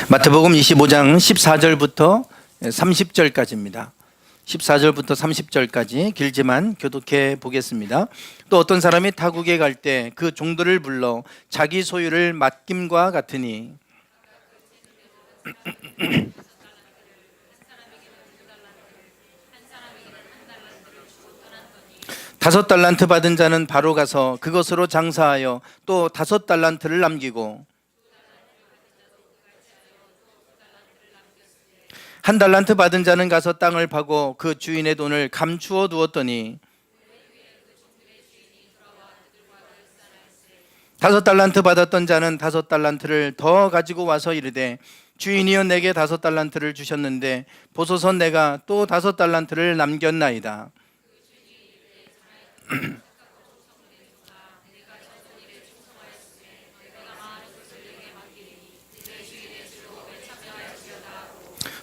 마태복음 25장 14절부터 30절까지입니다. 14절부터 30절까지 길지만 교독해 보겠습니다. 또 어떤 사람이 타국에 갈 때 그 종들을 불러 자기 소유를 맡김과 같으니 다섯 달란트 받은 자는 바로 가서 그것으로 장사하여 또 다섯 달란트를 남기고 한 달란트 받은 자는 가서 땅을 파고 그 주인의 돈을 감추어 두었더니 다섯 달란트 받았던 자는 다섯 달란트를 더 가지고 와서 이르되 주인이여 내게 다섯 달란트를 주셨는데 보소서 내가 또 다섯 달란트를 남겼나이다.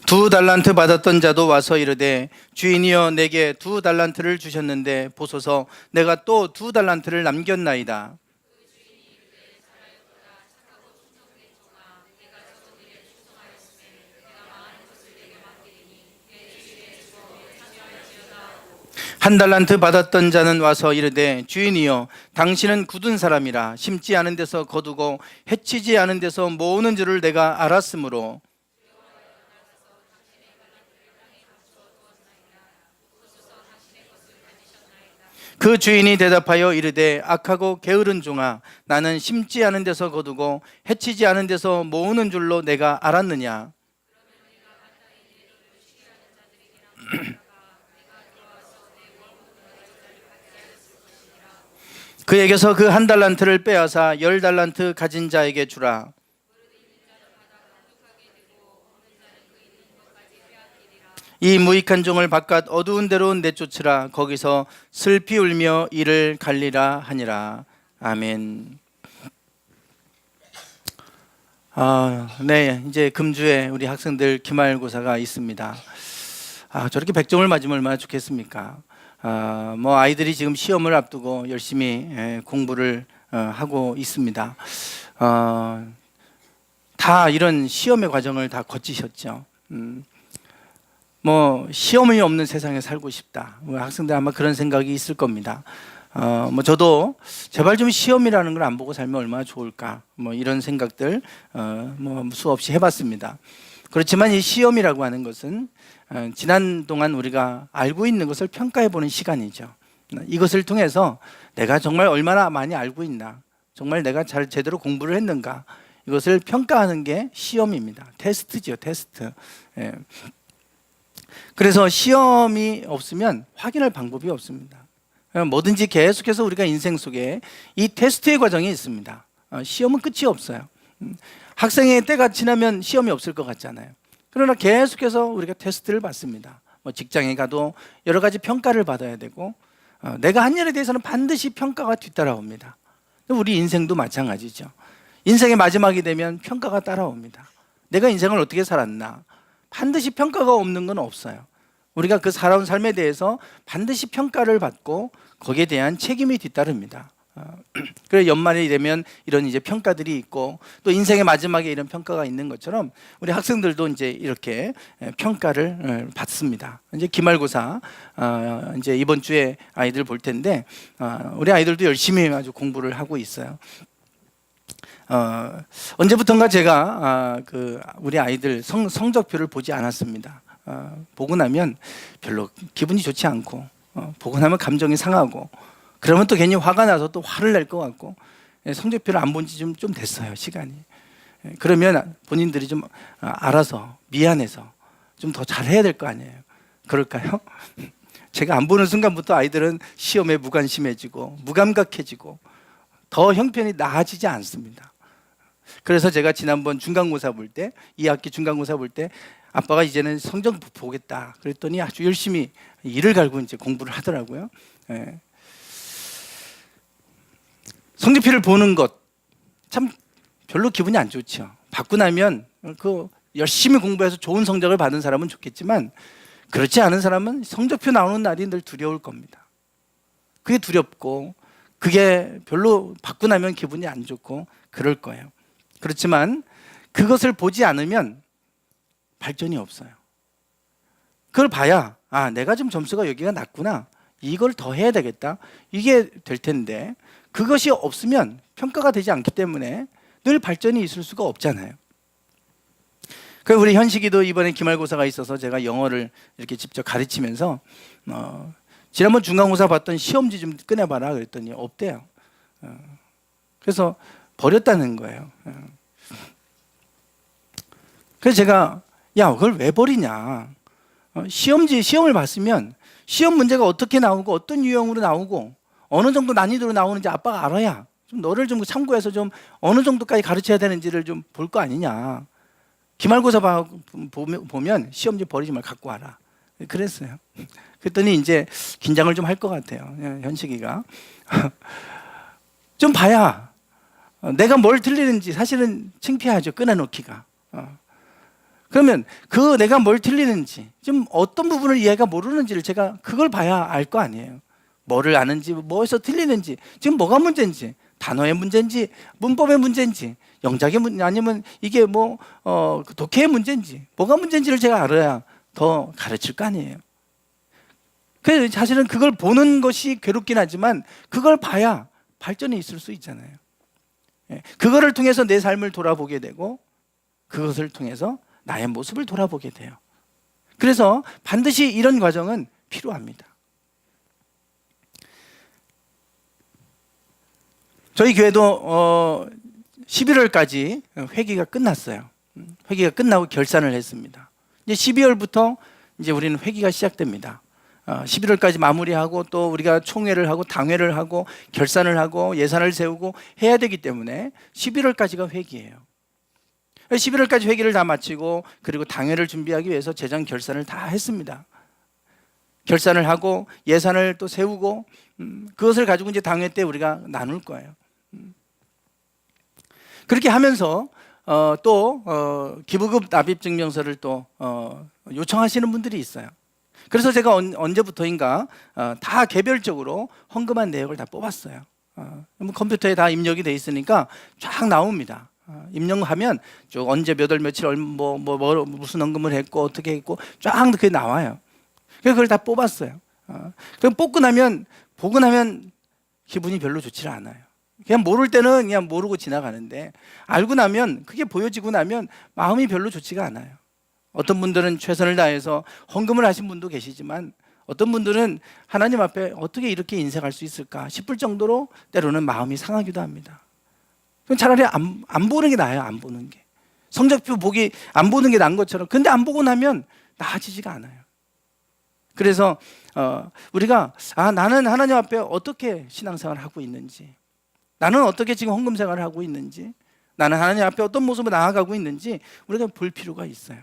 두 달란트 받았던 자도 와서 이르되 주인이여 내게 두 달란트를 주셨는데 보소서 내가 또 두 달란트를 남겼나이다. 한 달란트 받았던 자는 와서 이르되 주인이여 당신은 굳은 사람이라 심지 않은 데서 거두고 해치지 않은 데서 모으는 줄을 내가 알았으므로 그 주인이 대답하여 이르되 악하고 게으른 종아 나는 심지 않은 데서 거두고 해치지 않은 데서 모으는 줄로 내가 알았느냐. 그에게서 그 한 달란트를 빼앗아 열 달란트 가진 자에게 주라. 이 무익한 종을 바깥 어두운 데로 내쫓으라. 거기서 슬피 울며 이를 갈리라 하니라. 아멘. 네, 이제 금주에 우리 학생들 기말고사가 있습니다. 저렇게 100점을 맞으면 얼마나 좋겠습니까? 아이들이 지금 시험을 앞두고 열심히 공부를 하고 있습니다. 다 이런 시험의 과정을 다 거치셨죠. 시험이 없는 세상에 살고 싶다. 학생들 아마 그런 생각이 있을 겁니다. 저도 제발 좀 시험이라는 걸 안 보고 살면 얼마나 좋을까. 이런 생각들 수없이 해봤습니다. 그렇지만 이 시험이라고 하는 것은 지난 동안 우리가 알고 있는 것을 평가해보는 시간이죠. 이것을 통해서 내가 정말 얼마나 많이 알고 있나, 정말 내가 제대로 공부를 했는가, 이것을 평가하는 게 시험입니다. 테스트죠, 테스트. 그래서 시험이 없으면 확인할 방법이 없습니다. 뭐든지 계속해서 우리가 인생 속에 이 테스트의 과정이 있습니다. 시험은 끝이 없어요. 학생의 때가 지나면 시험이 없을 것 같잖아요. 그러나 계속해서 우리가 테스트를 받습니다. 직장에 가도 여러 가지 평가를 받아야 되고 내가 한 일에 대해서는 반드시 평가가 뒤따라옵니다. 우리 인생도 마찬가지죠. 인생의 마지막이 되면 평가가 따라옵니다. 내가 인생을 어떻게 살았나? 반드시 평가가 없는 건 없어요. 우리가 그 살아온 삶에 대해서 반드시 평가를 받고 거기에 대한 책임이 뒤따릅니다. 그래서 연말이 되면 이런 이제 평가들이 있고 또 인생의 마지막에 이런 평가가 있는 것처럼 우리 학생들도 이제 이렇게 평가를 받습니다. 이제 기말고사 이제 이번 주에 아이들 볼 텐데 우리 아이들도 열심히 아주 공부를 하고 있어요. 언제부턴가 제가 우리 아이들 성적표를 보지 않았습니다. 보고 나면 별로 기분이 좋지 않고 보고 나면 감정이 상하고 그러면 또 괜히 화가 나서 또 화를 낼 것 같고 성적표를 안 본 지 좀 됐어요, 시간이. 그러면 본인들이 좀 알아서 미안해서 좀 더 잘해야 될 거 아니에요. 그럴까요? 제가 안 보는 순간부터 아이들은 시험에 무관심해지고 무감각해지고 더 형편이 나아지지 않습니다. 그래서 제가 지난번 중간고사 볼 때, 2학기 중간고사 볼 때 아빠가 이제는 성적 보겠다 그랬더니 아주 열심히 이를 갈고 이제 공부를 하더라고요. 성적표를 보는 것 참 별로 기분이 안 좋죠. 받고 나면 열심히 공부해서 좋은 성적을 받은 사람은 좋겠지만 그렇지 않은 사람은 성적표 나오는 날이 늘 두려울 겁니다. 그게 두렵고 그게 별로 받고 나면 기분이 안 좋고 그럴 거예요. 그렇지만 그것을 보지 않으면 발전이 없어요. 그걸 봐야 내가 좀 점수가 여기가 낮구나, 이걸 더 해야 되겠다, 이게 될 텐데 그것이 없으면 평가가 되지 않기 때문에 늘 발전이 있을 수가 없잖아요. 그래서 우리 현식이도 이번에 기말고사가 있어서 제가 영어를 이렇게 직접 가르치면서 지난번 중간고사 봤던 시험지 좀 꺼내봐라 그랬더니 없대요. 그래서 버렸다는 거예요. 그래서 제가 그걸 왜 버리냐, 시험을 봤으면 시험 문제가 어떻게 나오고 어떤 유형으로 나오고 어느 정도 난이도로 나오는지 아빠가 알아야 좀 너를 좀 참고해서 좀 어느 정도까지 가르쳐야 되는지를 좀 볼 거 아니냐. 기말고사 보면 시험지 버리지 말고 갖고 와라 그랬어요. 그랬더니 이제 긴장을 좀 할 것 같아요, 현식이가. 좀 봐야 내가 뭘 틀리는지. 사실은 창피하죠, 꺼내놓기가. 그러면 내가 뭘 틀리는지, 지금 어떤 부분을 얘가 모르는지를 제가 그걸 봐야 알 거 아니에요. 뭐를 아는지, 뭐에서 틀리는지, 지금 뭐가 문제인지, 단어의 문제인지, 문법의 문제인지, 영작의 문제, 아니면 이게 독해의 문제인지, 뭐가 문제인지를 제가 알아야 더 가르칠 거 아니에요. 그래서 사실은 그걸 보는 것이 괴롭긴 하지만 그걸 봐야 발전이 있을 수 있잖아요. 그거를 통해서 내 삶을 돌아보게 되고 그것을 통해서 나의 모습을 돌아보게 돼요. 그래서 반드시 이런 과정은 필요합니다. 저희 교회도 11월까지 회기가 끝났어요. 회기가 끝나고 결산을 했습니다. 이제 12월부터 이제 우리는 회기가 시작됩니다. 11월까지 마무리하고 또 우리가 총회를 하고 당회를 하고 결산을 하고 예산을 세우고 해야 되기 때문에 11월까지가 회기예요. 11월까지 회기를 다 마치고 그리고 당회를 준비하기 위해서 재정 결산을 다 했습니다. 결산을 하고 예산을 또 세우고 그것을 가지고 이제 당회 때 우리가 나눌 거예요. 그렇게 하면서 또 기부금 납입 증명서를 또 요청하시는 분들이 있어요. 그래서 제가 언제부터인가 다 개별적으로 헌금한 내역을 다 뽑았어요. 컴퓨터에 다 입력이 돼 있으니까 쫙 나옵니다. 입력하면 쭉 언제 몇 월 며칠 무슨 헌금을 했고 어떻게 했고 쫙 그게 나와요. 그래서 그걸 다 뽑았어요. 그럼 보고 나면 기분이 별로 좋지 않아요. 그냥 모를 때는 그냥 모르고 지나가는데 알고 나면, 그게 보여지고 나면 마음이 별로 좋지가 않아요. 어떤 분들은 최선을 다해서 헌금을 하신 분도 계시지만 어떤 분들은 하나님 앞에 어떻게 이렇게 인생할 수 있을까 싶을 정도로 때로는 마음이 상하기도 합니다. 그럼 차라리 안 보는 게 나아요. 안 보는 게. 성적표 보기 안 보는 게 나은 것처럼. 근데 안 보고 나면 나아지지가 않아요. 그래서 우리가 나는 하나님 앞에 어떻게 신앙생활을 하고 있는지, 나는 어떻게 지금 헌금 생활을 하고 있는지, 나는 하나님 앞에 어떤 모습으로 나아가고 있는지 우리가 볼 필요가 있어요.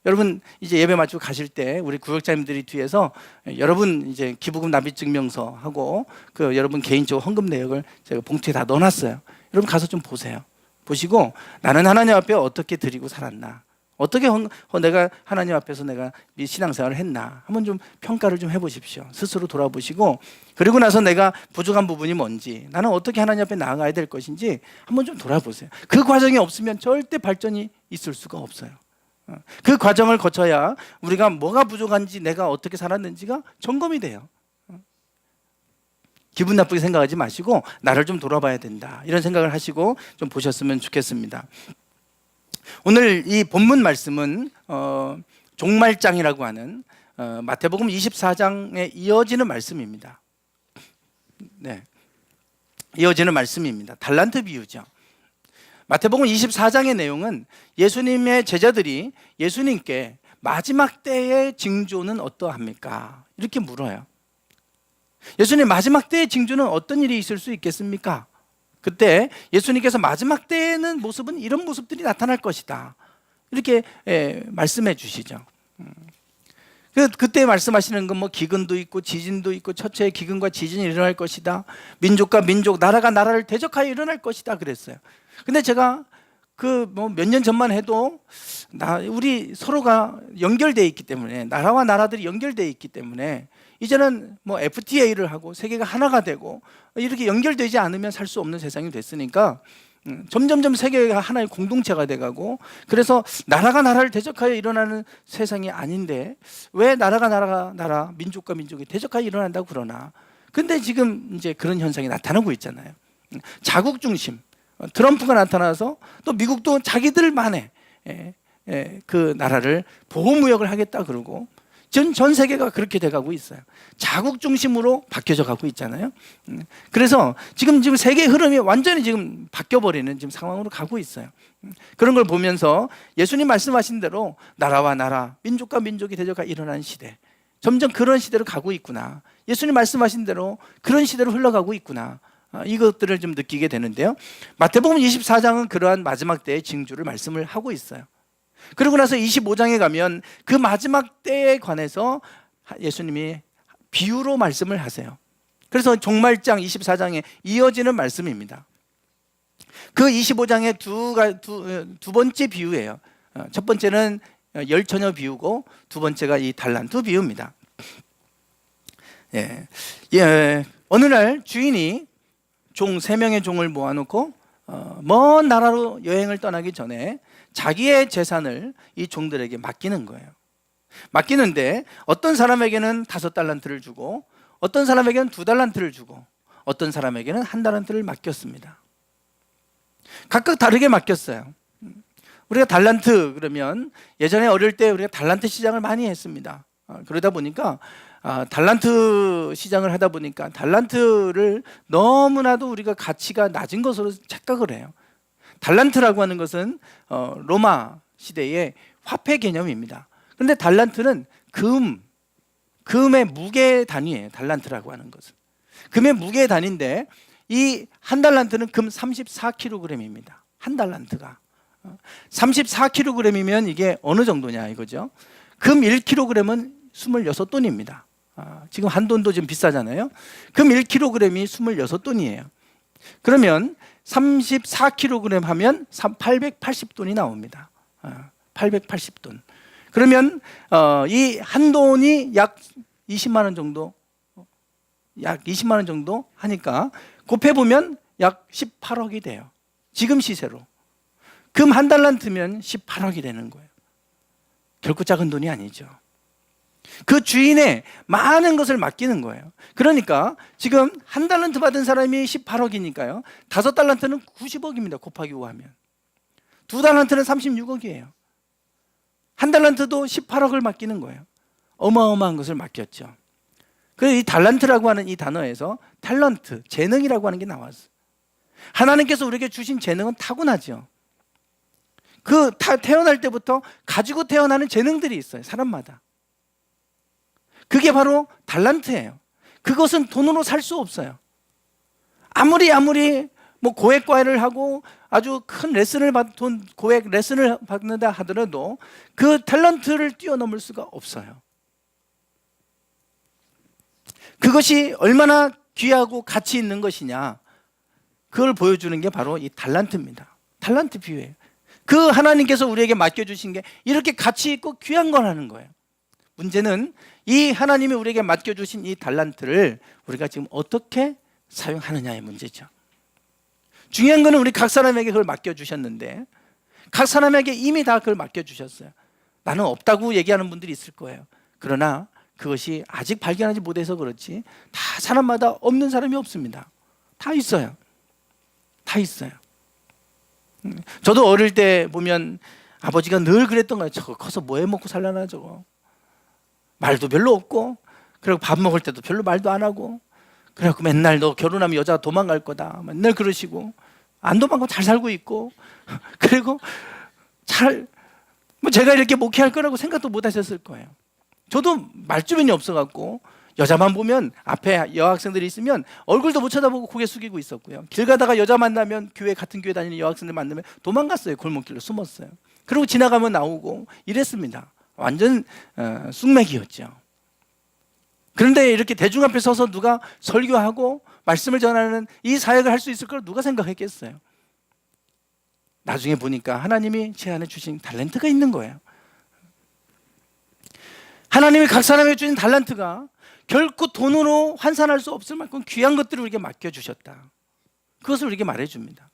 여러분 이제 예배 마치고 가실 때 우리 구역자님들이 뒤에서 여러분 이제 기부금 납입 증명서하고 그 여러분 개인적으로 헌금 내역을 제가 봉투에 다 넣어놨어요. 여러분 가서 좀 보세요. 보시고 나는 하나님 앞에 어떻게 드리고 살았나, 어떻게 내가 하나님 앞에서 내가 신앙생활을 했나 한번 좀 평가를 좀 해보십시오. 스스로 돌아보시고, 그리고 나서 내가 부족한 부분이 뭔지, 나는 어떻게 하나님 앞에 나아가야 될 것인지 한번 좀 돌아보세요. 그 과정이 없으면 절대 발전이 있을 수가 없어요. 그 과정을 거쳐야 우리가 뭐가 부족한지, 내가 어떻게 살았는지가 점검이 돼요. 기분 나쁘게 생각하지 마시고 나를 좀 돌아봐야 된다, 이런 생각을 하시고 좀 보셨으면 좋겠습니다. 오늘 이 본문 말씀은 종말장이라고 하는 마태복음 24장에 이어지는 말씀입니다. 네, 이어지는 말씀입니다. 달란트 비유죠. 마태복음 24장의 내용은 예수님의 제자들이 예수님께 마지막 때의 징조는 어떠합니까? 이렇게 물어요. 예수님, 마지막 때의 징조는 어떤 일이 있을 수 있겠습니까? 그때 예수님께서 마지막 때에는 모습은 이런 모습들이 나타날 것이다, 이렇게 말씀해 주시죠. 그때 말씀하시는 건 기근도 있고 지진도 있고 첫째의 기근과 지진이 일어날 것이다, 민족과 민족, 나라가 나라를 대적하여 일어날 것이다 그랬어요. 근데 제가 몇 년 전만 해도 우리 서로가 연결되어 있기 때문에, 나라와 나라들이 연결되어 있기 때문에 이제는 FTA를 하고 세계가 하나가 되고 이렇게 연결되지 않으면 살 수 없는 세상이 됐으니까 점점점 세계가 하나의 공동체가 돼가고, 그래서 나라가 나라를 대적하여 일어나는 세상이 아닌데 왜 나라가 나라, 민족과 민족이 대적하여 일어난다고 그러나. 근데 지금 이제 그런 현상이 나타나고 있잖아요. 자국 중심, 트럼프가 나타나서 또 미국도 자기들만의 그 나라를 보호무역을 하겠다 그러고, 전 세계가 그렇게 돼가고 있어요. 자국 중심으로 바뀌어져 가고 있잖아요. 그래서 지금 세계 흐름이 완전히 지금 바뀌어버리는 지금 상황으로 가고 있어요. 그런 걸 보면서 예수님 말씀하신 대로 나라와 나라, 민족과 민족이 대적하여 일어나는 시대, 점점 그런 시대로 가고 있구나. 예수님 말씀하신 대로 그런 시대로 흘러가고 있구나. 이것들을 좀 느끼게 되는데요. 마태복음 24장은 그러한 마지막 때의 징조를 말씀을 하고 있어요. 그러고 나서 25장에 가면 그 마지막 때에 관해서 예수님이 비유로 말씀을 하세요. 그래서 종말장 24장에 이어지는 말씀입니다. 그 25장의 두 번째 비유예요. 첫 번째는 열처녀 비유고 두 번째가 이 달란트 비유입니다. 어느 날 주인이 종 3명의 종을 모아놓고 먼 나라로 여행을 떠나기 전에 자기의 재산을 이 종들에게 맡기는 거예요. 맡기는데 어떤 사람에게는 5달란트를 주고 어떤 사람에게는 2달란트를 주고 어떤 사람에게는 1달란트를 맡겼습니다. 각각 다르게 맡겼어요. 우리가 달란트 그러면 예전에 어릴 때 우리가 달란트 시장을 많이 했습니다. 그러다 보니까 달란트 시장을 하다 보니까 달란트를 너무나도 우리가 가치가 낮은 것으로 착각을 해요. 달란트라고 하는 것은 로마 시대의 화폐 개념입니다. 그런데 달란트는 금의 무게 단위예요. 달란트라고 하는 것은 금의 무게 단위인데, 이 1달란트는 금 34kg입니다. 1달란트가 34kg이면 이게 어느 정도냐 이거죠. 금 1kg은 26돈입니다. 지금 한돈도 좀 비싸잖아요. 금 1kg이 26돈이에요. 그러면 34kg 하면 880돈이 나옵니다. 880돈. 그러면 이 한 돈이 약 20만 원 정도, 약 20만 원 정도 하니까 곱해보면 약 18억이 돼요. 지금 시세로. 금 1달란트면 18억이 되는 거예요. 결코 작은 돈이 아니죠. 그 주인의 많은 것을 맡기는 거예요. 그러니까 지금 1달란트 받은 사람이 18억이니까요 5달란트는 90억입니다. 곱하기 5 하면 2달란트는 36억이에요 1달란트도 18억을 맡기는 거예요. 어마어마한 것을 맡겼죠. 그래서 이 달란트라고 하는 이 단어에서 탤런트, 재능이라고 하는 게 나왔어요. 하나님께서 우리에게 주신 재능은 타고나죠. 태어날 때부터 가지고 태어나는 재능들이 있어요. 사람마다. 그게 바로 달란트예요. 그것은 돈으로 살 수 없어요. 아무리 뭐 고액과외를 하고 아주 큰 고액 레슨을 받는다 하더라도 그 탤런트를 뛰어넘을 수가 없어요. 그것이 얼마나 귀하고 가치 있는 것이냐, 그걸 보여주는 게 바로 이 달란트입니다. 달란트 비유예요. 그 하나님께서 우리에게 맡겨주신 게 이렇게 가치 있고 귀한 거라는 거예요. 문제는 이 하나님이 우리에게 맡겨주신 이 달란트를 우리가 지금 어떻게 사용하느냐의 문제죠. 중요한 거는 우리 각 사람에게 그걸 맡겨주셨는데, 각 사람에게 이미 다 그걸 맡겨주셨어요. 나는 없다고 얘기하는 분들이 있을 거예요. 그러나 그것이 아직 발견하지 못해서 그렇지 다 사람마다 없는 사람이 없습니다. 다 있어요. 다 있어요. 저도 어릴 때 보면 아버지가 늘 그랬던 거예요. 저거 커서 뭐 해 먹고 살려나 저거. 말도 별로 없고, 그리고 밥 먹을 때도 별로 말도 안 하고, 그래갖고 맨날 너 결혼하면 여자 도망갈 거다 맨날 그러시고, 안 도망가고 잘 살고 있고, 그리고 뭐 제가 이렇게 목회할 거라고 생각도 못 하셨을 거예요. 저도 말주변이 없어갖고 여자만 보면 앞에 여학생들이 있으면 얼굴도 못 쳐다보고 고개 숙이고 있었고요. 길 가다가 여자 만나면 같은 교회 다니는 여학생들 만나면 도망갔어요. 골목길로 숨었어요. 그리고 지나가면 나오고 이랬습니다. 완전 쑥맥이었죠. 그런데 이렇게 대중 앞에 서서 누가 설교하고 말씀을 전하는 이 사역을 할 수 있을 걸 누가 생각했겠어요. 나중에 보니까 하나님이 제 안에 주신 달란트가 있는 거예요. 하나님이 각 사람에게 주신 달란트가 결코 돈으로 환산할 수 없을 만큼 귀한 것들을 우리에게 맡겨주셨다. 그것을 우리에게 말해줍니다.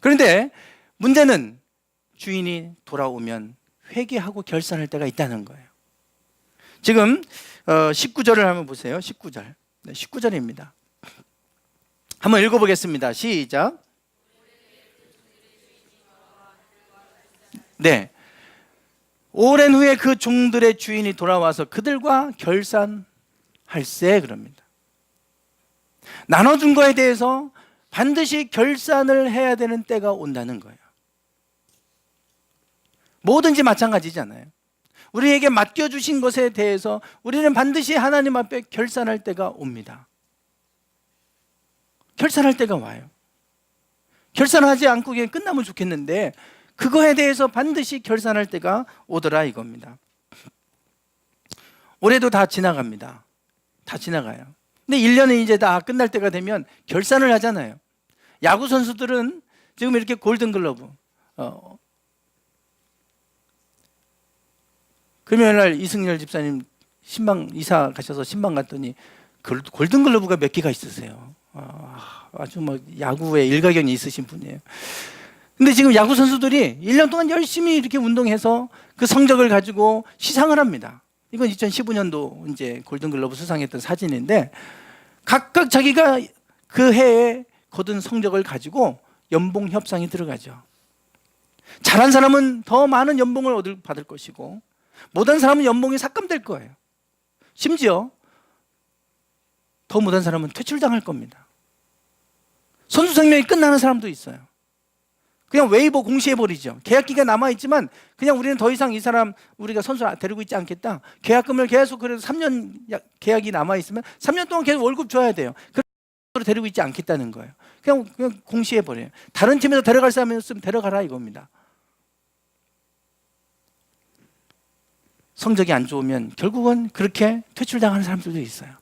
그런데 문제는 주인이 돌아오면 회개하고 결산할 때가 있다는 거예요. 지금 19절을 한번 보세요. 19절. 네, 19절입니다. 한번 읽어보겠습니다. 시작. 네. 오랜 후에 그 종들의 주인이 돌아와서 그들과 결산할세 그럽니다. 나눠준 거에 대해서 반드시 결산을 해야 되는 때가 온다는 거예요. 뭐든지 마찬가지잖아요. 우리에게 맡겨주신 것에 대해서 우리는 반드시 하나님 앞에 결산할 때가 옵니다. 결산할 때가 와요. 결산하지 않고 그냥 끝나면 좋겠는데 그거에 대해서 반드시 결산할 때가 오더라 이겁니다. 올해도 다 지나갑니다. 다 지나가요. 근데 1년이 이제 다 끝날 때가 되면 결산을 하잖아요. 야구 선수들은 지금 이렇게 골든글러브 금요일날 이승열 집사님 신방 이사 가셔서 신방 갔더니 골든글러브가 몇 개가 있으세요. 아주 뭐 야구에 일가견이 있으신 분이에요. 근데 지금 야구 선수들이 1년 동안 열심히 이렇게 운동해서 그 성적을 가지고 시상을 합니다. 이건 2015년도 이제 골든글러브 수상했던 사진인데 각각 자기가 그 해에 거둔 성적을 가지고 연봉 협상이 들어가죠. 잘한 사람은 더 많은 연봉을 받을 것이고 못한 사람은 연봉이 삭감될 거예요. 심지어 더 못한 사람은 퇴출당할 겁니다. 선수 생명이 끝나는 사람도 있어요. 그냥 웨이버 공시해버리죠. 계약기가 남아있지만 그냥 우리는 더 이상 이 사람 우리가 선수 데리고 있지 않겠다. 계약금을 계속 그래도 3년 계약이 남아있으면 3년 동안 계속 월급 줘야 돼요. 그래서 데리고 있지 않겠다는 거예요. 그냥 공시해버려요. 다른 팀에서 데려갈 사람이었으면 데려가라 이겁니다. 성적이 안 좋으면 결국은 그렇게 퇴출당하는 사람들도 있어요.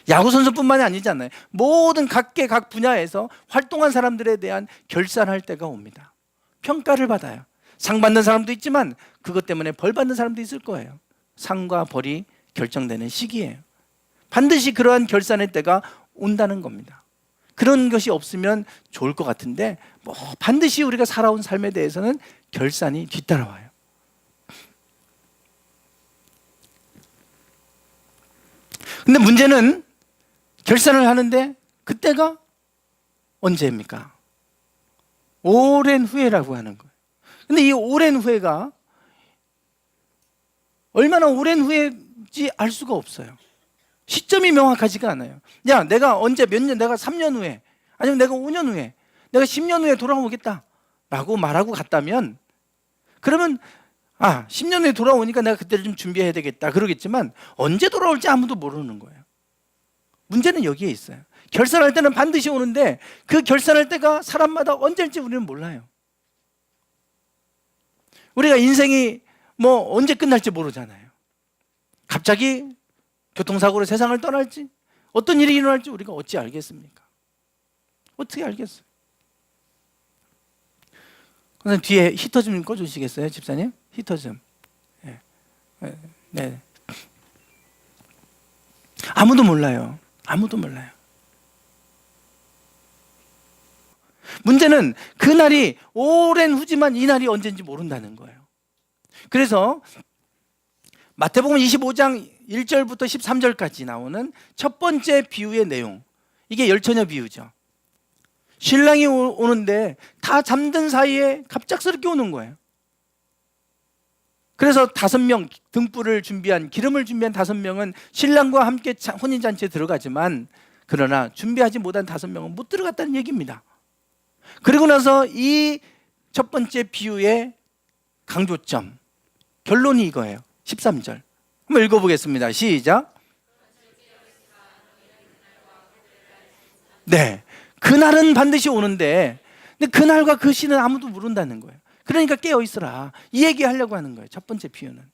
야구 선수뿐만이 아니잖아요. 모든 각계 각 분야에서 활동한 사람들에 대한 결산할 때가 옵니다. 평가를 받아요. 상 받는 사람도 있지만 그것 때문에 벌 받는 사람도 있을 거예요. 상과 벌이 결정되는 시기예요. 반드시 그러한 결산의 때가 온다는 겁니다. 그런 것이 없으면 좋을 것 같은데 반드시 우리가 살아온 삶에 대해서는 결산이 뒤따라와요. 근데 문제는 결산을 하는데 그때가 언제입니까? 오랜 후에라고 하는 거예요. 근데 이 오랜 후에가 얼마나 오랜 후인지 알 수가 없어요. 시점이 명확하지가 않아요. 야, 내가 언제 몇 년, 내가 3년 후에 아니면 내가 5년 후에 내가 10년 후에 돌아오겠다 라고 말하고 갔다면 그러면 10년 후에 돌아오니까 내가 그때를 좀 준비해야 되겠다 그러겠지만 언제 돌아올지 아무도 모르는 거예요. 문제는 여기에 있어요. 결산할 때는 반드시 오는데 그 결산할 때가 사람마다 언제일지 우리는 몰라요. 우리가 인생이 언제 끝날지 모르잖아요. 갑자기 교통사고로 세상을 떠날지 어떤 일이 일어날지 우리가 어찌 알겠습니까? 어떻게 알겠어요? 선생님 뒤에 히터 좀 꺼주시겠어요, 집사님? 히터 좀. 네. 아무도 몰라요. 아무도 몰라요. 문제는 그날이 오랜 후지만 이 날이 언제인지 모른다는 거예요. 그래서 마태복음 25장 1절부터 13절까지 나오는 첫 번째 비유의 내용, 이게 열처녀 비유죠. 신랑이 오는데 다 잠든 사이에 갑작스럽게 오는 거예요. 그래서 5명 등불을 준비한 기름을 준비한 5명은 신랑과 함께 혼인잔치에 들어가지만 그러나 준비하지 못한 5명은 못 들어갔다는 얘기입니다. 그리고 나서 이 첫 번째 비유의 강조점, 결론이 이거예요. 13절 한번 읽어보겠습니다. 시작. 네, 그날은 반드시 오는데 근데 그날과 그 시는 아무도 모른다는 거예요. 그러니까 깨어있으라 이 얘기하려고 하는 거예요. 첫 번째 비유는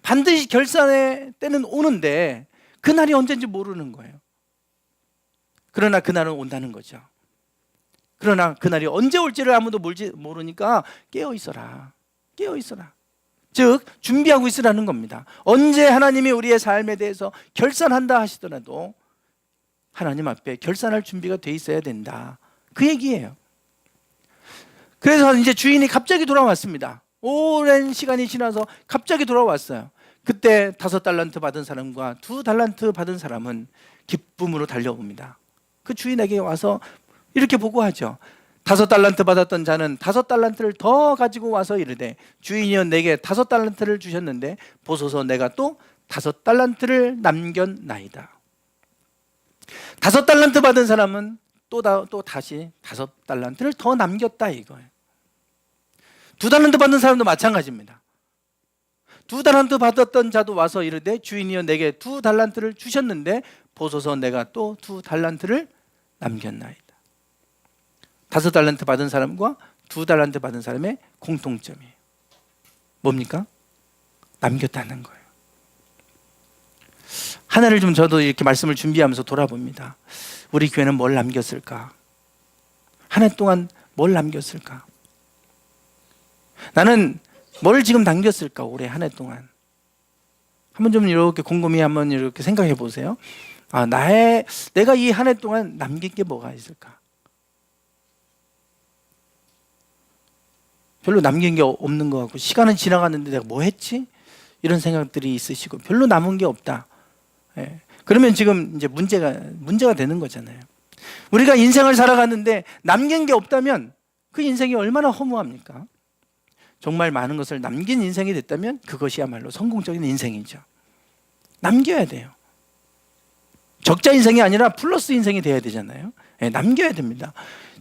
반드시 결산의 때는 오는데 그날이 언제인지 모르는 거예요. 그러나 그날은 온다는 거죠. 그러나 그날이 언제 올지를 아무도 모르니까 깨어있어라. 깨어있어라. 즉 준비하고 있으라는 겁니다. 언제 하나님이 우리의 삶에 대해서 결산한다 하시더라도 하나님 앞에 결산할 준비가 돼 있어야 된다. 그 얘기예요. 그래서 이제 주인이 갑자기 돌아왔습니다. 오랜 시간이 지나서 갑자기 돌아왔어요. 그때 5달란트 받은 사람과 2달란트 받은 사람은 기쁨으로 달려옵니다. 그 주인에게 와서 이렇게 보고하죠. 5달란트 받았던 자는 5달란트를 더 가지고 와서 이르되, 주인이여 내게 5달란트를 주셨는데 보소서 내가 또 5달란트를 남겼나이다. 5달란트 받은 사람은 또 다시 5달란트를 더 남겼다 이거예요. 2달란트 받은 사람도 마찬가지입니다. 2달란트 받았던 자도 와서 이르되, 주인이여 내게 2달란트를 주셨는데 보소서 내가 또 2달란트를 남겼나이다. 5달란트 받은 사람과 2달란트 받은 사람의 공통점이 뭡니까? 남겼다는 거예요. 한 해를 좀 저도 이렇게 말씀을 준비하면서 돌아봅니다. 우리 교회는 뭘 남겼을까? 한 해 동안 뭘 남겼을까? 나는 뭘 지금 남겼을까? 올해 한 해 동안 한번 좀 이렇게 곰곰이 한번 이렇게 생각해 보세요. 내가 이 한 해 동안 남긴 게 뭐가 있을까? 별로 남긴 게 없는 것 같고, 시간은 지나갔는데 내가 뭐 했지? 이런 생각들이 있으시고 별로 남은 게 없다. 예. 그러면 지금 이제 문제가 되는 거잖아요. 우리가 인생을 살아갔는데 남긴 게 없다면 그 인생이 얼마나 허무합니까? 정말 많은 것을 남긴 인생이 됐다면 그것이야말로 성공적인 인생이죠. 남겨야 돼요. 적자 인생이 아니라 플러스 인생이 돼야 되잖아요. 예, 남겨야 됩니다.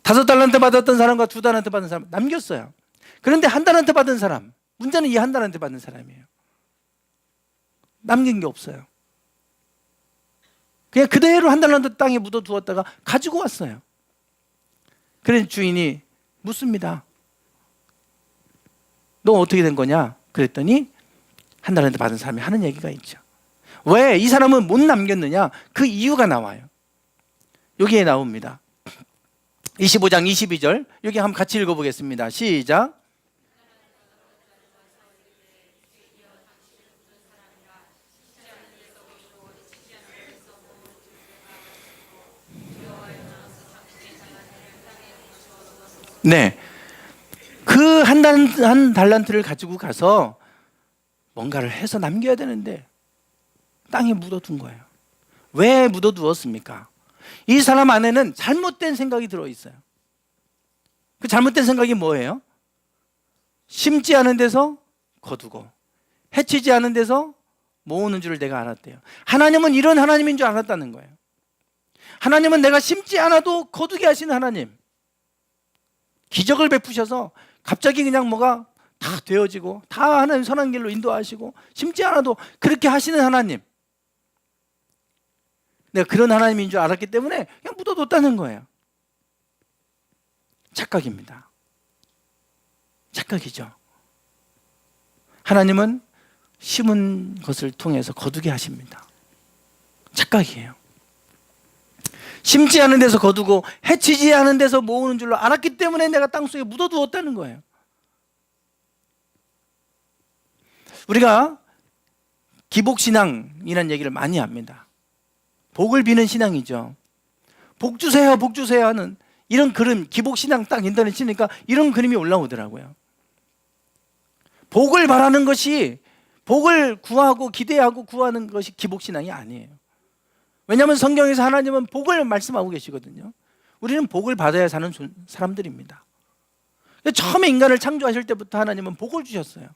5달란트 받았던 사람과 2달란트 받은 사람 남겼어요. 그런데 1달란트 받은 사람, 문제는 이 1달란트 받은 사람이에요. 남긴 게 없어요. 그냥 그대로 1달란트 땅에 묻어두었다가 가지고 왔어요. 그래서 주인이 묻습니다. 너 어떻게 된 거냐? 그랬더니 1달란트 받은 사람이 하는 얘기가 있죠. 왜 이 사람은 못 남겼느냐? 그 이유가 나와요. 여기에 나옵니다. 25장 22절, 여기 한번 같이 읽어보겠습니다. 시작. 네, 그 한 달란트를 가지고 가서 뭔가를 해서 남겨야 되는데 땅에 묻어둔 거예요. 왜 묻어두었습니까? 이 사람 안에는 잘못된 생각이 들어있어요. 그 잘못된 생각이 뭐예요? 심지 않은 데서 거두고 해치지 않은 데서 모으는 줄을 내가 알았대요. 하나님은 이런 하나님인 줄 알았다는 거예요. 하나님은 내가 심지 않아도 거두게 하시는 하나님, 기적을 베푸셔서 갑자기 그냥 뭐가 다 되어지고 다 하나님 선한 길로 인도하시고 심지 않아도 그렇게 하시는 하나님, 내가 그런 하나님인 줄 알았기 때문에 그냥 묻어뒀다는 거예요. 착각입니다. 착각이죠. 하나님은 심은 것을 통해서 거두게 하십니다. 착각이에요. 심지 않은 데서 거두고 해치지 않은 데서 모으는 줄로 알았기 때문에 내가 땅속에 묻어두었다는 거예요. 우리가 기복신앙이라는 얘기를 많이 합니다. 복을 비는 신앙이죠. 복 주세요, 복 주세요 하는 이런 그림, 기복신앙 딱 인터넷 치니까 이런 그림이 올라오더라고요. 복을 바라는 것이, 복을 구하고 기대하고 구하는 것이 기복신앙이 아니에요. 왜냐하면 성경에서 하나님은 복을 말씀하고 계시거든요. 우리는 복을 받아야 사는 사람들입니다. 처음에 인간을 창조하실 때부터 하나님은 복을 주셨어요.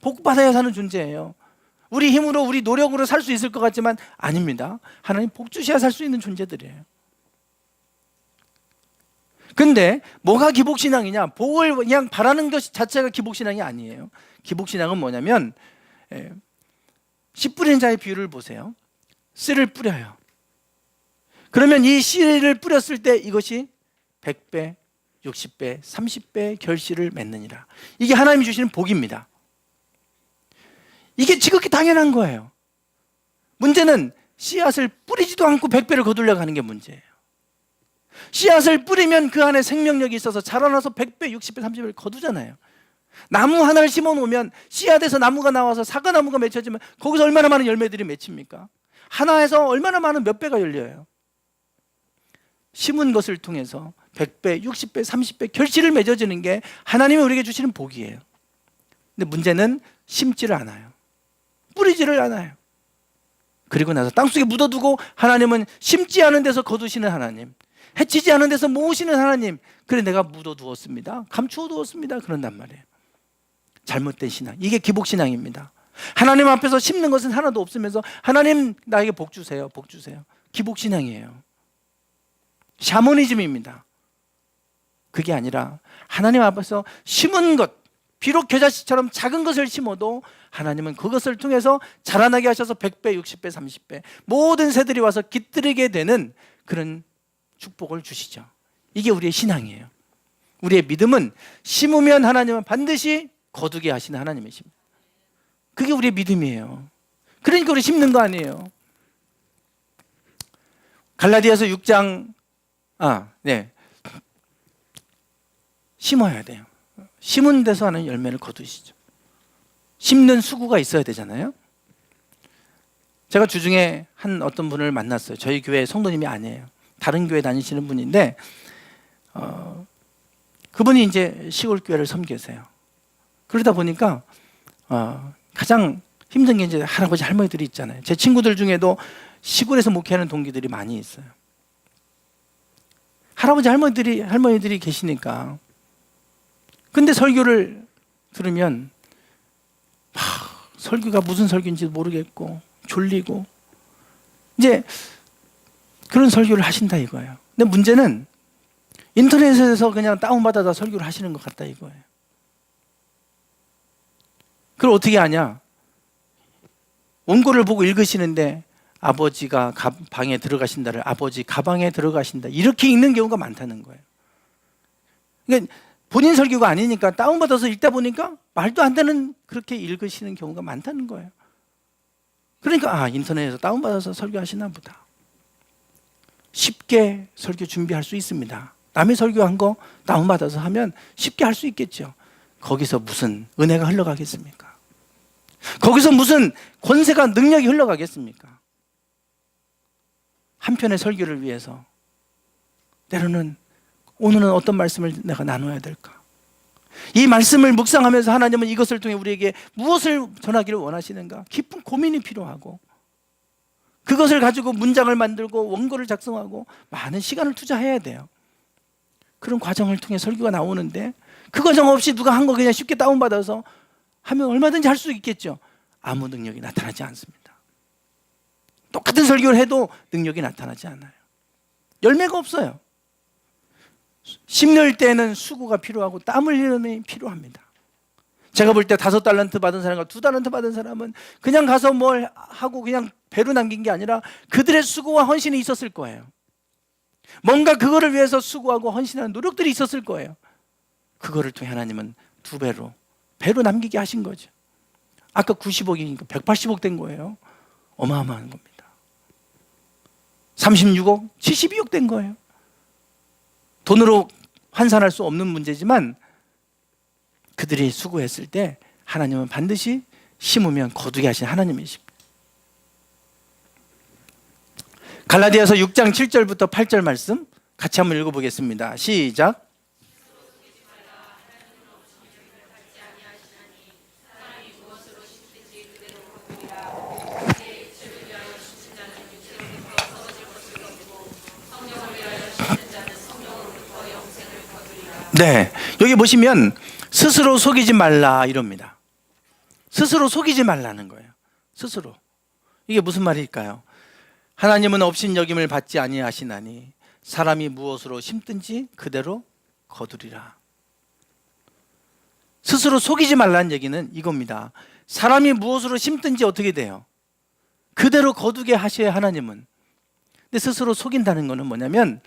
복 받아야 사는 존재예요. 우리 힘으로 우리 노력으로 살 수 있을 것 같지만 아닙니다. 하나님 복 주셔야 살 수 있는 존재들이에요. 근데 뭐가 기복신앙이냐? 복을 그냥 바라는 것 자체가 기복신앙이 아니에요. 기복신앙은 뭐냐면, 씨 뿌리는 자의 비유를 보세요. 씨를 뿌려요. 그러면 이 씨를 뿌렸을 때 이것이 100배, 60배, 30배 결실을 맺느니라. 이게 하나님이 주시는 복입니다. 이게 지극히 당연한 거예요. 문제는 씨앗을 뿌리지도 않고 100배를 거두려고 하는 게 문제예요. 씨앗을 뿌리면 그 안에 생명력이 있어서 자라나서 100배, 60배, 30배를 거두잖아요. 나무 하나를 심어 놓으면 씨앗에서 나무가 나와서 사과나무가 맺혀지면 거기서 얼마나 많은 열매들이 맺힙니까? 하나에서 얼마나 많은 몇 배가 열려요. 심은 것을 통해서 100배, 60배, 30배 결실을 맺어지는 게 하나님이 우리에게 주시는 복이에요. 근데 문제는 심지를 않아요. 뿌리지를 않아요. 그리고 나서 땅속에 묻어두고 하나님은 심지 않은 데서 거두시는 하나님, 해치지 않은 데서 모으시는 하나님. 그래 내가 묻어두었습니다, 감추어 두었습니다, 그런단 말이에요. 잘못된 신앙, 이게 기복신앙입니다. 하나님 앞에서 심는 것은 하나도 없으면서 하나님 나에게 복 주세요, 복 주세요. 기복신앙이에요. 샤머니즘입니다. 그게 아니라 하나님 앞에서 심은 것, 비록 겨자씨처럼 작은 것을 심어도 하나님은 그것을 통해서 자라나게 하셔서 100배, 60배, 30배 모든 새들이 와서 깃들이게 되는 그런 축복을 주시죠. 이게 우리의 신앙이에요. 우리의 믿음은 심으면 하나님은 반드시 거두게 하시는 하나님이십니다. 그게 우리의 믿음이에요. 그러니까 우리 심는 거 아니에요. 갈라디아서 6장 심어야 돼요. 심은 데서 하는 열매를 거두시죠. 심는 수고가 있어야 되잖아요. 제가 주중에 한 어떤 분을 만났어요. 저희 교회 성도님이 아니에요. 다른 교회 다니시는 분인데 그분이 이제 시골 교회를 섬기세요. 그러다 보니까 가장 힘든 게 이제 할아버지 할머니들이 있잖아요. 제 친구들 중에도 시골에서 목회하는 동기들이 많이 있어요. 할아버지 할머니들이 계시니까. 근데 설교를 들으면 설교가 무슨 설교인지도 모르겠고 졸리고 이제 그런 설교를 하신다 이거예요. 근데 문제는 인터넷에서 그냥 다운받아서 설교를 하시는 것 같다 이거예요. 그걸 어떻게 하냐? 원고를 보고 읽으시는데 아버지가 방에 들어가신다를 아버지 가방에 들어가신다 이렇게 읽는 경우가 많다는 거예요. 그러니까 본인 설교가 아니니까 다운받아서 읽다 보니까 말도 안 되는 그렇게 읽으시는 경우가 많다는 거예요. 그러니까 인터넷에서 다운받아서 설교하시나 보다. 쉽게 설교 준비할 수 있습니다. 남의 설교한 거 다운받아서 하면 쉽게 할 수 있겠죠. 거기서 무슨 은혜가 흘러가겠습니까? 거기서 무슨 권세가 능력이 흘러가겠습니까? 한 편의 설교를 위해서 때로는 오늘은 어떤 말씀을 내가 나눠야 될까? 이 말씀을 묵상하면서 하나님은 이것을 통해 우리에게 무엇을 전하기를 원하시는가? 깊은 고민이 필요하고 그것을 가지고 문장을 만들고 원고를 작성하고 많은 시간을 투자해야 돼요. 그런 과정을 통해 설교가 나오는데 그 과정 없이 누가 한 거 그냥 쉽게 다운받아서 하면 얼마든지 할 수 있겠죠. 아무 능력이 나타나지 않습니다. 똑같은 설교를 해도 능력이 나타나지 않아요. 열매가 없어요. 심는 때는 수고가 필요하고 땀 흘림이 필요합니다. 제가 볼 때 5달란트 받은 사람과 2달란트 받은 사람은 그냥 가서 뭘 하고 그냥 배로 남긴 게 아니라 그들의 수고와 헌신이 있었을 거예요. 뭔가 그거를 위해서 수고하고 헌신하는 노력들이 있었을 거예요. 그거를 통해 하나님은 2배로 배로 남기게 하신 거죠. 아까 90억이니까 180억 된 거예요. 어마어마한 겁니다. 36억, 72억 된 거예요. 돈으로 환산할 수 없는 문제지만 그들이 수고했을 때 하나님은 반드시 심으면 거두게 하신 하나님이십니다. 갈라디아서 6장 7절부터 8절 말씀 같이 한번 읽어보겠습니다. 시작. 네, 여기 보시면 스스로 속이지 말라 이럽니다. 스스로 속이지 말라는 거예요. 스스로. 이게 무슨 말일까요? 하나님은 업신여김을 받지 아니하시나니 사람이 무엇으로 심든지 그대로 거두리라. 스스로 속이지 말라는 얘기는 이겁니다. 사람이 무엇으로 심든지 어떻게 돼요? 그대로 거두게 하셔야 하나님은. 근데 스스로 속인다는 거는 뭐냐면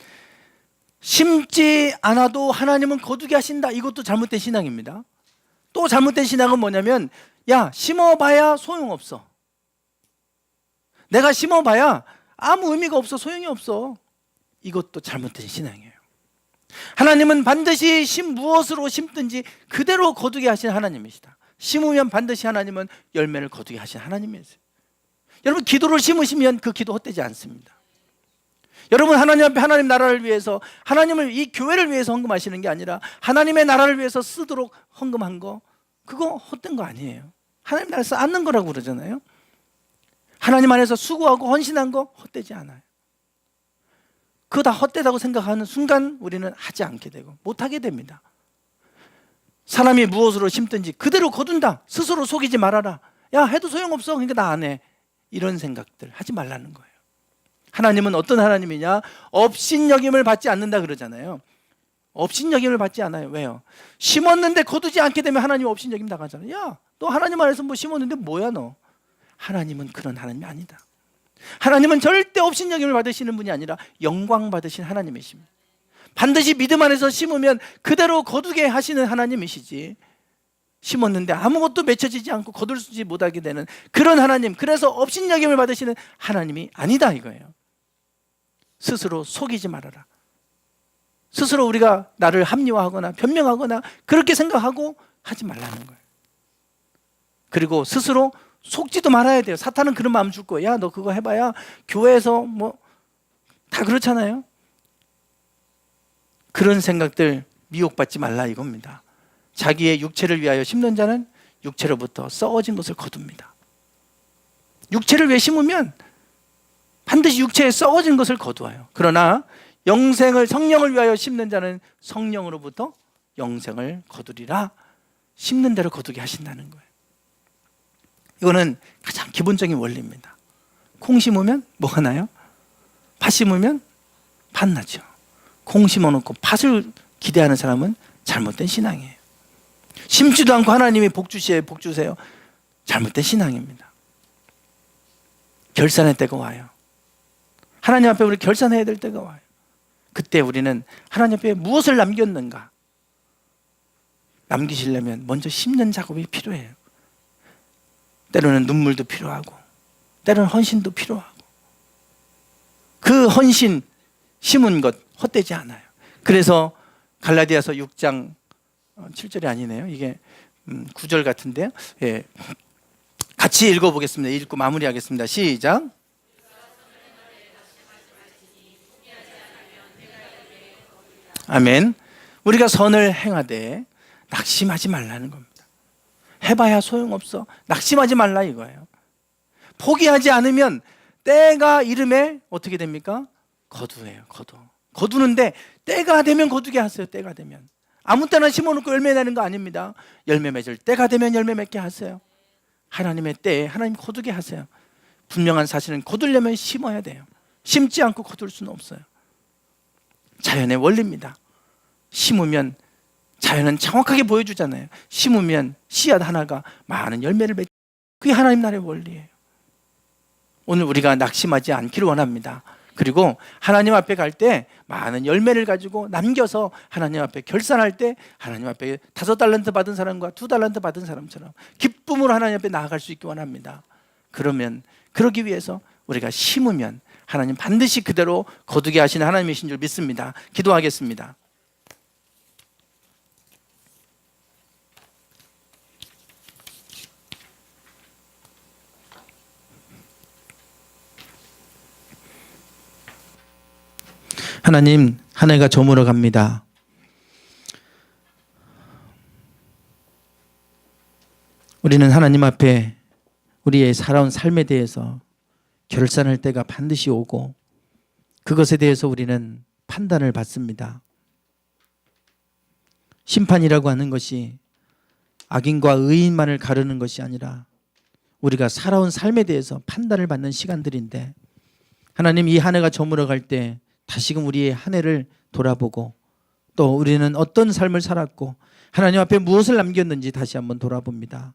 심지 않아도 하나님은 거두게 하신다. 이것도 잘못된 신앙입니다. 또 잘못된 신앙은 뭐냐면 심어봐야 소용없어. 내가 심어봐야 아무 의미가 없어. 소용이 없어. 이것도 잘못된 신앙이에요. 하나님은 반드시 무엇으로 심든지 그대로 거두게 하신 하나님이시다. 심으면 반드시 하나님은 열매를 거두게 하신 하나님이세요. 여러분 기도를 심으시면 그 기도 헛되지 않습니다. 여러분, 하나님 앞에 하나님 나라를 위해서, 하나님을, 이 교회를 위해서 헌금하시는 게 아니라 하나님의 나라를 위해서 쓰도록 헌금한 거, 그거 헛된 거 아니에요. 하나님 나라를 쌓는 거라고 그러잖아요. 하나님 안에서 수고하고 헌신한 거 헛되지 않아요. 그거 다 헛되다고 생각하는 순간 우리는 하지 않게 되고 못하게 됩니다. 사람이 무엇으로 심든지 그대로 거둔다. 스스로 속이지 말아라. 야, 해도 소용없어. 그러니까 나 안 해. 이런 생각들 하지 말라는 거예요. 하나님은 어떤 하나님이냐? 업신여김을 받지 않는다 그러잖아요. 업신여김을 받지 않아요. 왜요? 심었는데 거두지 않게 되면 하나님 업신여김 나가잖아요. 야, 너 하나님 안에서 뭐 심었는데 뭐야 너? 하나님은 그런 하나님이 아니다. 하나님은 절대 업신여김을 받으시는 분이 아니라 영광 받으신 하나님이십니다. 반드시 믿음 안에서 심으면 그대로 거두게 하시는 하나님이시지, 심었는데 아무것도 맺혀지지 않고 거둘지 못하게 되는 그런 하나님, 그래서 업신여김을 받으시는 하나님이 아니다 이거예요. 스스로 속이지 말아라. 스스로 우리가 나를 합리화하거나 변명하거나 그렇게 생각하고 하지 말라는 거예요. 그리고 스스로 속지도 말아야 돼요. 사탄은 그런 마음 줄 거예요. 야, 너 그거 해봐야 교회에서 뭐 다 그렇잖아요. 그런 생각들 미혹받지 말라 이겁니다. 자기의 육체를 위하여 심는 자는 육체로부터 썩어진 것을 거둡니다. 육체를 위해 심으면 반드시 육체에 썩어진 것을 거두어요. 그러나 영생을, 성령을 위하여 심는 자는 성령으로부터 영생을 거두리라. 심는 대로 거두게 하신다는 거예요. 이거는 가장 기본적인 원리입니다. 콩 심으면 뭐가 나요? 팥 심으면 팥 나죠. 콩 심어놓고 팥을 기대하는 사람은 잘못된 신앙이에요. 심지도 않고 하나님이 복 주세요, 복 주세요. 잘못된 신앙입니다. 결산의 때가 와요. 하나님 앞에 우리 결산해야 될 때가 와요. 그때 우리는 하나님 앞에 무엇을 남겼는가? 남기시려면 먼저 심는 작업이 필요해요. 때로는 눈물도 필요하고 때로는 헌신도 필요하고, 그 헌신 심은 것 헛되지 않아요. 그래서 갈라디아서 6장 7절이 아니네요. 이게 9절 같은데요. 예. 같이 읽어보겠습니다. 읽고 마무리하겠습니다. 시작. 아멘. 우리가 선을 행하되 낙심하지 말라는 겁니다. 해봐야 소용없어. 낙심하지 말라 이거예요. 포기하지 않으면 때가 이름에 어떻게 됩니까? 거두예요. 거두는데 때가 되면 거두게 하세요. 때가 되면. 아무 때나 심어놓고 열매 내는 거 아닙니다. 열매 맺을 때가 되면 열매 맺게 하세요. 하나님의 때에 하나님 거두게 하세요. 분명한 사실은 거두려면 심어야 돼요. 심지 않고 거둘 수는 없어요. 자연의 원리입니다. 심으면 자연은 정확하게 보여주잖아요. 심으면 씨앗 하나가 많은 열매를 맺는, 그게 하나님 나라의 원리예요. 오늘 우리가 낙심하지 않기를 원합니다. 그리고 하나님 앞에 갈 때 많은 열매를 가지고 남겨서 하나님 앞에 결산할 때 하나님 앞에 5달란트 받은 사람과 2달란트 받은 사람처럼 기쁨으로 하나님 앞에 나아갈 수 있기 원합니다. 그러면, 그러기 위해서 우리가 심으면 하나님 반드시 그대로 거두게 하시는 하나님이신 줄 믿습니다. 기도하겠습니다. 하나님, 한 해가 저물어 갑니다. 우리는 하나님 앞에 우리의 살아온 삶에 대해서 결산할 때가 반드시 오고 그것에 대해서 우리는 판단을 받습니다. 심판이라고 하는 것이 악인과 의인만을 가르는 것이 아니라 우리가 살아온 삶에 대해서 판단을 받는 시간들인데, 하나님, 이 한 해가 저물어 갈 때 다시금 우리의 한 해를 돌아보고 또 우리는 어떤 삶을 살았고 하나님 앞에 무엇을 남겼는지 다시 한번 돌아봅니다.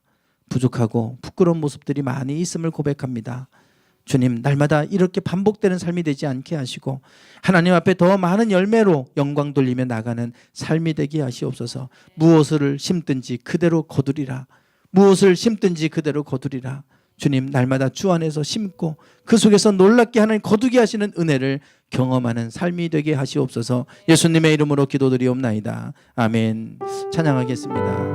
부족하고 부끄러운 모습들이 많이 있음을 고백합니다. 주님, 날마다 이렇게 반복되는 삶이 되지 않게 하시고 하나님 앞에 더 많은 열매로 영광 돌리며 나가는 삶이 되게 하시옵소서. 무엇을 심든지 그대로 거두리라. 무엇을 심든지 그대로 거두리라. 주님, 날마다 주 안에서 심고 그 속에서 놀랍게 하나님 거두게 하시는 은혜를 경험하는 삶이 되게 하시옵소서. 예수님의 이름으로 기도드리옵나이다. 아멘. 찬양하겠습니다.